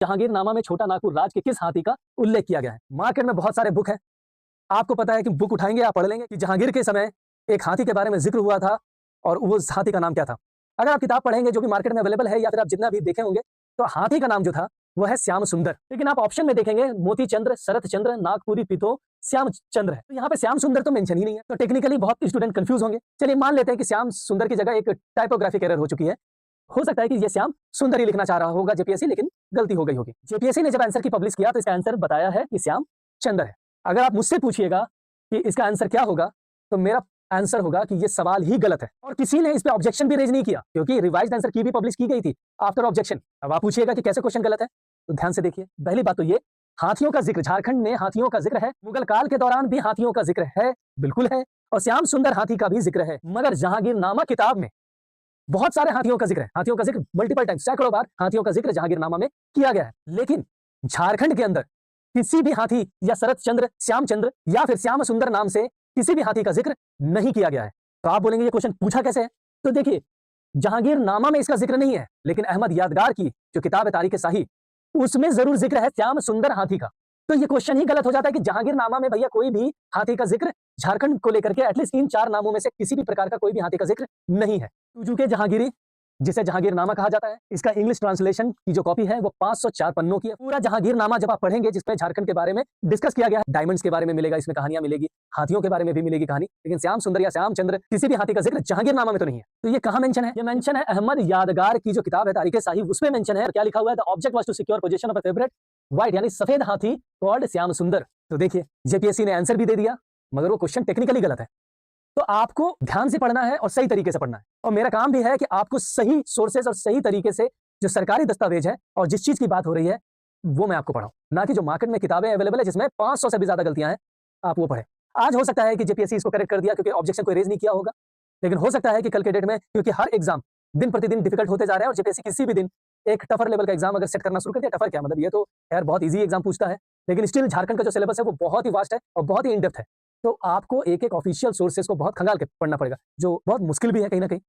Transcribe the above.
जहांगीरनामा में छोटा नागपुर राज्य के किस हाथी का उल्लेख किया गया है? मार्केट में बहुत सारे बुक हैं, आपको पता है कि बुक उठाएंगे आप पढ़ लेंगे कि जहांगीर के समय एक हाथी के बारे में जिक्र हुआ था और उस हाथी का नाम क्या था। अगर आप किताब पढ़ेंगे जो भी मार्केट में अवेलेबल है या फिर आप जितना भी देखे होंगे तो हाथी का नाम जो था वो है श्याम सुंदर। लेकिन आप ऑप्शन में देखेंगे मोती चंद्र, शरत चंद्र, नागपुरी पितो, श्याम चंद्र है। तो यहाँ पे श्याम सुंदर तो मेंशन ही नहीं है, तो टेक्निकली बहुत स्टूडेंट कंफ्यूज होंगे। चलिए मान लेते हैं कि श्याम सुंदर की जगह एक टाइपोग्राफिक एरर हो चुकी है। हो सकता है कि ये श्याम सुंदर ही लिखना चाह रहा होगा जेपीएससी, लेकिन गलती हो गई होगी। जेपीएससी ने जब आंसर की पब्लिश किया तो इसका आंसर बताया है कि श्याम चंद्र है। अगर आप मुझसे पूछिएगा कि इसका आंसर क्या होगा तो मेरा आंसर होगा कि ये सवाल ही गलत है और किसी ने इस पे ऑब्जेक्शन भी रेज नहीं किया क्योंकि रिवाइज्ड आंसर की भी पब्लिश की गई थी आफ्टर ऑब्जेक्शन। अब आप पूछिएगा कि कैसे क्वेश्चन गलत है, तो ध्यान से देखिए। पहली बात तो ये, हाथियों का जिक्र झारखंड में हाथियों का जिक्र है, मुगल काल के दौरान भी हाथियों का जिक्र है, बिल्कुल है, और श्याम सुंदर हाथी का भी जिक्र है। मगर जहांगीरनामा किताब में बहुत सारे हाथियों का जिक्र है, हाथियों का जिक्र मल्टीपल टाइम, सैकड़ों बार हाथियों का जिक्र जहांगीरनामा में किया गया है। लेकिन झारखंड के अंदर किसी भी हाथी या शरत चंद्र, श्याम चंद्र या फिर श्याम सुंदर नाम से किसी भी हाथी का जिक्र नहीं किया गया है। तो आप बोलेंगे ये क्वेश्चन पूछा कैसे है? तो देखिए, जहांगीरनामा में इसका जिक्र नहीं है, लेकिन अहमद यादगार की जो किताब है तारीख शाही, उसमें जरूर जिक्र है श्याम सुंदर हाथी का। तो ये क्वेश्चन ही गलत हो जाता है कि जहांगीरनामा में भैया कोई भी हाथी का जिक्र झारखंड को लेकर के एटलीस्ट इन 4 नामों में से किसी भी प्रकार का कोई भी हाथी का जिक्र नहीं है। चूके जहांगीरी जिसे जहांगीरनामा कहा जाता है, इसका इंग्लिश ट्रांसलेशन की जो कॉपी है वो 504 पन्नों की है। पूरा जहांगीरनामा जब आप पढ़ेंगे जिसमें झारखंड के बारे में डिस्कस किया गया है, डायमंड्स के बारे में मिलेगा, इसमें कहानियां मिलेगी, हाथियों के बारे में भी मिलेगी कहानी, लेकिन श्याम सुंदर या श्याम चंद्र किसी भी हाथी का जिक्र जहांगीरनामा में तो नहीं है। तो ये कहां मेंशन है? ये मेंशन है अहमद यादगार की जो किताब है तारीख शाही, उसमें मेंशन है। क्या लिखा हुआ है? The object was to secure position of a favourite white यानी सफेद हाथी कॉल्ड श्याम सुंदर। तो देखिए, जेपीएससी ने आंसर भी दे दिया मगर वो क्वेश्चन टेक्निकली गलत है। तो आपको ध्यान से पढ़ना है और सही तरीके से पढ़ना है, और मेरा काम भी है कि आपको सही सोर्सेज और सही तरीके से जो सरकारी दस्तावेज है और जिस चीज की बात हो रही है वो मैं आपको पढ़ाऊं, ना कि जो मार्केट में किताबें अवेलेबल है जिसमें 500 से भी ज्यादा गलतियां हैं आप वो पढ़े। आज हो सकता है कि जेपीएससी इसको करेक्ट कर दिया क्योंकि ऑब्जेक्शन को रेज नहीं किया होगा, लेकिन हो सकता है कि कल के डेट में, क्योंकि हर एग्जाम दिन प्रतिदिन डिफिकल्ट होते जा रहे हैं और जेपीएससी किसी भी दिन एक टफर लेवल का एग्जाम अगर सेट करना शुरू कर दिया, टफर क्या मतलब, ये तो यार बहुत ईजी एग्जाम पूछता है, लेकिन स्टिल झारखंड का जो सिलेबस है वो बहुत ही वास्ट है और बहुत ही इन डेप्थ है। तो आपको एक एक ऑफिशियल सोर्सेज को बहुत खंगाल के पढ़ना पड़ेगा, जो बहुत मुश्किल भी है कहीं ना कहीं।